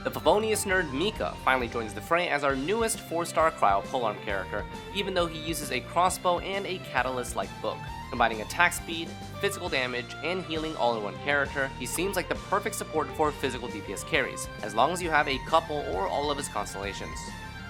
The Favonius nerd Mika finally joins the fray as our newest 4-star cryo polearm character, even though he uses a crossbow and a catalyst-like book. Combining attack speed, physical damage, and healing all in one character, he seems like the perfect support for physical DPS carries, as long as you have a couple or all of his constellations.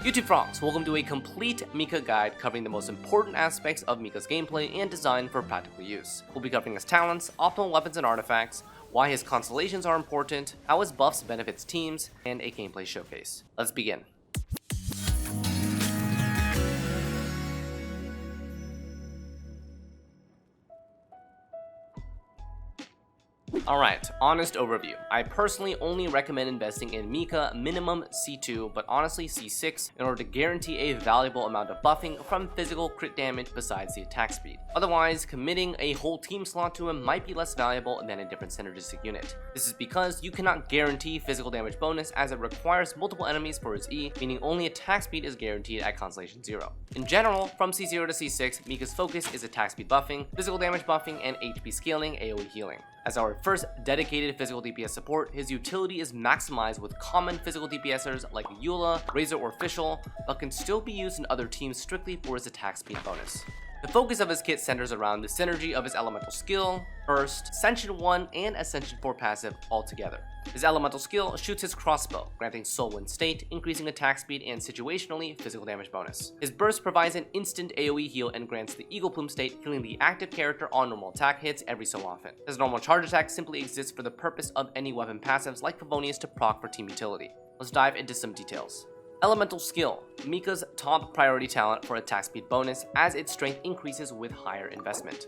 YouTube frogs, welcome to a complete Mika guide covering the most important aspects of Mika's gameplay and design for practical use. We'll be covering his talents, optimal weapons and artifacts, why his constellations are important, how his buffs benefits teams, and a gameplay showcase. Let's begin. Alright, honest overview. I personally only recommend investing in Mika minimum C2, but honestly C6 in order to guarantee a valuable amount of buffing from physical crit damage besides the attack speed. Otherwise, committing a whole team slot to him might be less valuable than a different synergistic unit. This is because you cannot guarantee physical damage bonus as it requires multiple enemies for his E, meaning only attack speed is guaranteed at Constellation 0. In general, from C0 to C6, Mika's focus is attack speed buffing, physical damage buffing, and HP scaling AoE healing. As our first dedicated physical DPS support, his utility is maximized with common physical DPSers like Eula, Razor, or Fischl, but can still be used in other teams strictly for his attack speed bonus. The focus of his kit centers around the synergy of his elemental skill, burst, Ascension 1, and Ascension 4 passive altogether. His elemental skill shoots his crossbow, granting Soul Wind state, increasing attack speed and situationally physical damage bonus. His burst provides an instant AoE heal and grants the Eagle Plume state, healing the active character on normal attack hits every so often. His normal charge attack simply exists for the purpose of any weapon passives like Favonius to proc for team utility. Let's dive into some details. Elemental skill, Mika's top priority talent for attack speed bonus as its strength increases with higher investment.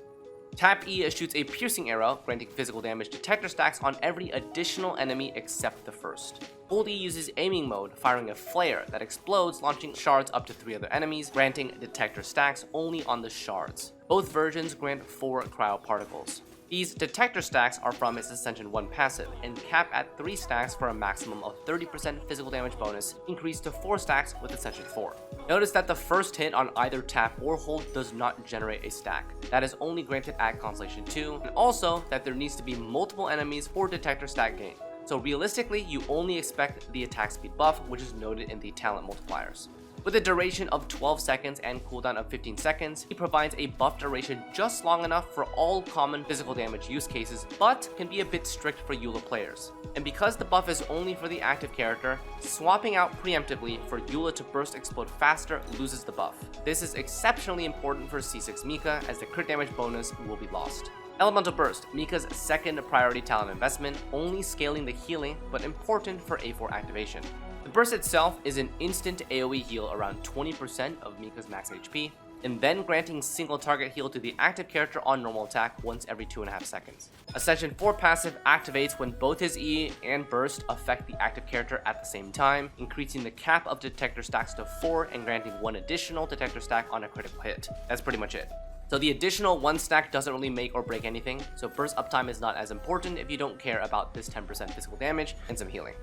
Tap E shoots a piercing arrow, granting physical damage detector stacks on every additional enemy except the first. Hold E uses aiming mode, firing a flare that explodes, launching shards up to 3 other enemies, granting detector stacks only on the shards. Both versions grant 4 cryo particles. These detector stacks are from his Ascension 1 passive and cap at 3 stacks for a maximum of 30% physical damage bonus, increased to 4 stacks with Ascension 4. Notice that the first hit on either tap or hold does not generate a stack. That is only granted at Constellation 2, and also that there needs to be multiple enemies for detector stack gain. So realistically, you only expect the attack speed buff, which is noted in the talent multipliers. With a duration of 12 seconds and cooldown of 15 seconds, he provides a buff duration just long enough for all common physical damage use cases, but can be a bit strict for Eula players. And because the buff is only for the active character, swapping out preemptively for Eula to burst explode faster loses the buff. This is exceptionally important for C6 Mika as the crit damage bonus will be lost. Elemental Burst, Mika's second priority talent investment, only scaling the healing, but important for A4 activation. The burst itself is an instant AoE heal around 20% of Mika's max HP, and then granting single target heal to the active character on normal attack once every 2.5 seconds. Ascension 4 passive activates when both his E and burst affect the active character at the same time, increasing the cap of detector stacks to 4 and granting 1 additional detector stack on a critical hit. That's pretty much it. So the additional 1 stack doesn't really make or break anything, so burst uptime is not as important if you don't care about this 10% physical damage and some healing.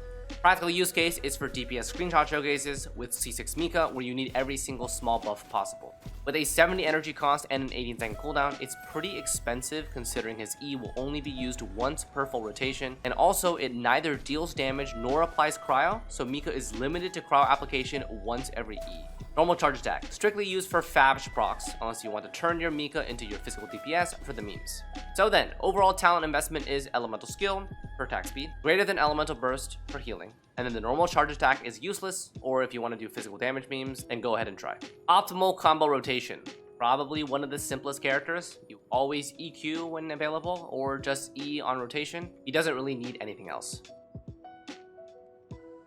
Practical use case is for DPS screenshot showcases with C6 Mika, where you need every single small buff possible. With a 70 energy cost and an 18-second cooldown, it's pretty expensive considering his E will only be used once per full rotation, and also it neither deals damage nor applies cryo, so Mika is limited to cryo application once every E. Normal charge attack, strictly used for Favs procs, unless you want to turn your Mika into your physical DPS for the memes. So then, overall talent investment is elemental skill for attack speed, greater than elemental burst for healing, and then the normal charge attack is useless, or if you want to do physical damage memes, then go ahead and try. Optimal combo rotation, probably one of the simplest characters. You always EQ when available, or just E on rotation. He doesn't really need anything else.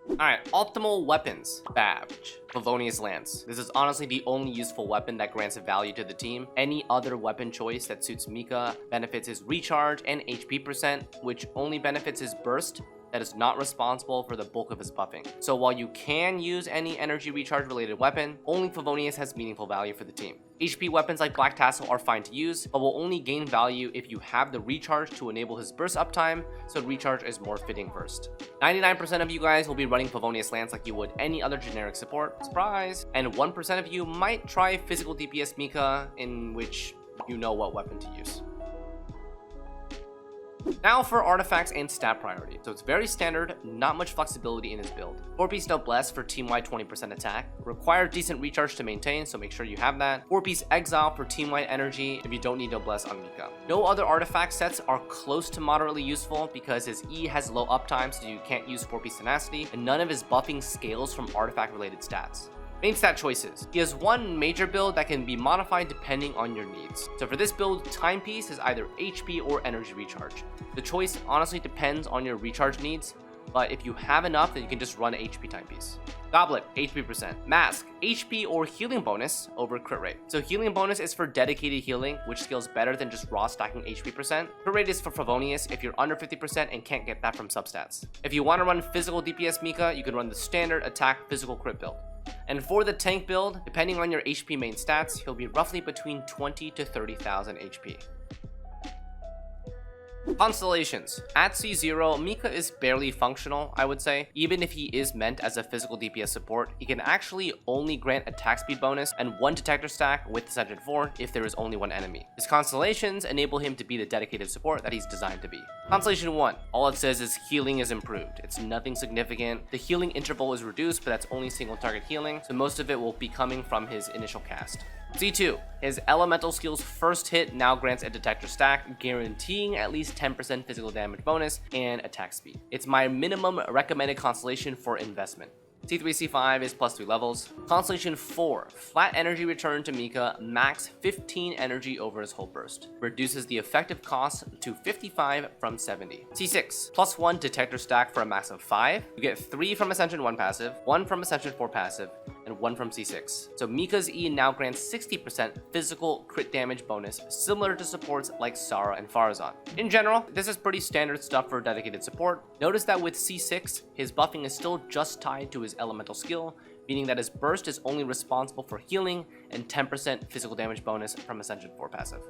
Alright, optimal weapons. Badge. Favonius Lance. This is honestly the only useful weapon that grants value to the team. Any other weapon choice that suits Mika benefits his recharge and HP percent, which only benefits his burst, that is not responsible for the bulk of his buffing. So while you can use any energy recharge related weapon, only Favonius has meaningful value for the team. HP weapons like Black Tassel are fine to use, but will only gain value if you have the recharge to enable his burst uptime, so recharge is more fitting first. 99% of you guys will be running Favonius Lance like you would any other generic support, surprise, and 1% of you might try physical DPS Mika, in which you know what weapon to use. Now for artifacts and stat priority. So it's very standard, not much flexibility in his build. 4-piece Noblesse for team-wide 20% attack. Require decent recharge to maintain, so make sure you have that. 4-piece Exile for team-wide energy if you don't need Noblesse on Mika. No other artifact sets are close to moderately useful because his E has low uptime, so you can't use 4-piece Tenacity, and none of his buffing scales from artifact-related stats. Main stat choices. He has one major build that can be modified depending on your needs. So for this build, Timepiece is either HP or energy recharge. The choice honestly depends on your recharge needs, but if you have enough, then you can just run HP Timepiece. Goblet, HP percent. Mask, HP or healing bonus over crit rate. So healing bonus is for dedicated healing, which scales better than just raw stacking HP percent. Crit rate is for Favonius if you're under 50% and can't get that from substats. If you want to run physical DPS Mika, you can run the standard attack physical crit build. And for the tank build, depending on your HP main stats, he'll be roughly between 20 to 30,000 HP. Constellations. At C0, Mika is barely functional, I would say. Even if he is meant as a physical DPS support, he can actually only grant attack speed bonus and 1 detector stack with Ascension 4 if there is only one enemy. His Constellations enable him to be the dedicated support that he's designed to be. Constellation 1. All it says is healing is improved. It's nothing significant. The healing interval is reduced, but that's only single target healing, so most of it will be coming from his initial cast. C2. His elemental skill's first hit now grants a detector stack, guaranteeing at least 10% physical damage bonus and attack speed. It's my minimum recommended constellation for investment. C3, C5 is plus 3 levels. Constellation 4, flat energy return to Mika, max 15 energy over his whole burst. Reduces the effective cost to 55 from 70. C6, plus 1 detector stack for a max of 5. You get 3 from Ascension 1 passive, 1 from Ascension 4 passive, and 1 from C6. So Mika's E now grants 60% physical crit damage bonus, similar to supports like Sara and Farazan. In general, this is pretty standard stuff for dedicated support. Notice that with C6, his buffing is still just tied to his elemental skill, meaning that his burst is only responsible for healing and 10% physical damage bonus from Ascension 4 passive.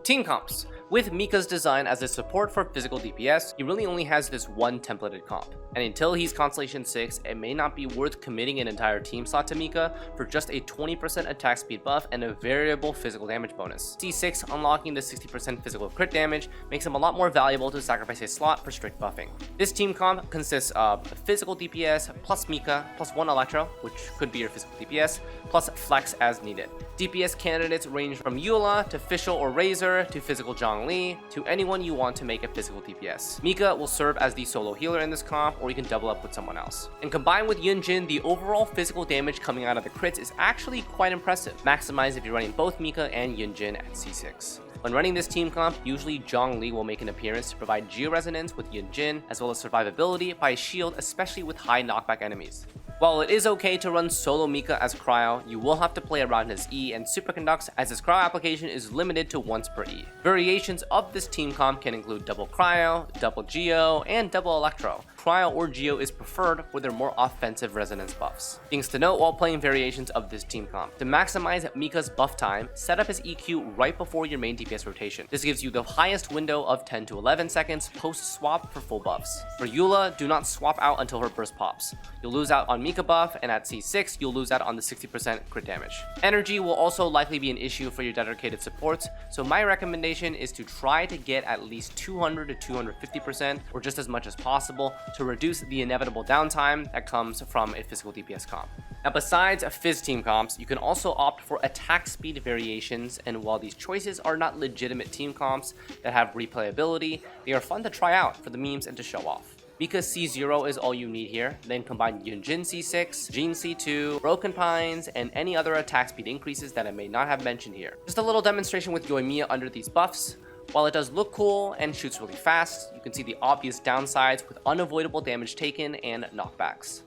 Team comps. With Mika's design as a support for physical DPS, he really only has this one templated comp. And until he's Constellation 6, it may not be worth committing an entire team slot to Mika for just a 20% attack speed buff and a variable physical damage bonus. C6 unlocking the 60% physical crit damage makes him a lot more valuable to sacrifice a slot for strict buffing. This team comp consists of physical DPS plus Mika plus 1 Electro, which could be your physical DPS, plus flex as needed. DPS candidates range from Eula to Fischl or Razor to physical Zhongli to anyone you want to make a physical DPS. Mika will serve as the solo healer in this comp, or you can double up with someone else. And combined with Yunjin, the overall physical damage coming out of the crits is actually quite impressive. Maximize if you're running both Mika and Yunjin at C6. When running this team comp, usually Zhongli will make an appearance to provide Geo-Resonance with Yunjin, as well as survivability by shield, especially with high knockback enemies. While it is okay to run solo Mika as Cryo, you will have to play around his E and Superconducts, as his Cryo application is limited to once per E. Variations of this team comp can include double Cryo, double Geo, and double Electro. Cryo or Geo is preferred for their more offensive resonance buffs. Things to note while playing variations of this team comp. To maximize Mika's buff time, set up his EQ right before your main DPS rotation. This gives you the highest window of 10 to 11 seconds post-swap for full buffs. For Eula, do not swap out until her burst pops. You'll lose out on Mika buff, and at C6, you'll lose out on the 60% crit damage. Energy will also likely be an issue for your dedicated supports, so my recommendation is to try to get at least 200 to 250%, or just as much as possible, to reduce the inevitable downtime that comes from a physical DPS comp. Now, besides Phys team comps, you can also opt for attack speed variations, and while these choices are not legitimate team comps that have replayability, they are fun to try out for the memes and to show off. Mika C0 is all you need here, then combine Yunjin C6, Jean C2, Broken Pines, and any other attack speed increases that I may not have mentioned here. Just a little demonstration with Yoimiya under these buffs. While it does look cool and shoots really fast, you can see the obvious downsides with unavoidable damage taken and knockbacks.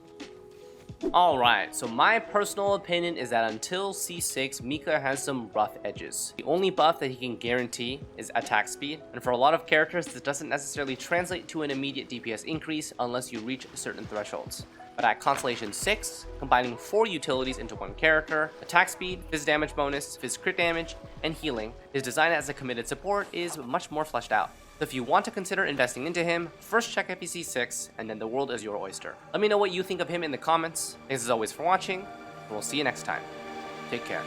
Alright, so my personal opinion is that until C6, Mika has some rough edges. The only buff that he can guarantee is attack speed, and for a lot of characters this doesn't necessarily translate to an immediate DPS increase unless you reach certain thresholds. But at Constellation 6, combining 4 utilities into one character, attack speed, Phys damage bonus, Phys crit damage, and healing, his design as a committed support is much more fleshed out. So if you want to consider investing into him, first check FPC 6, and then the world is your oyster. Let me know what you think of him in the comments. Thanks as always for watching, and we'll see you next time. Take care.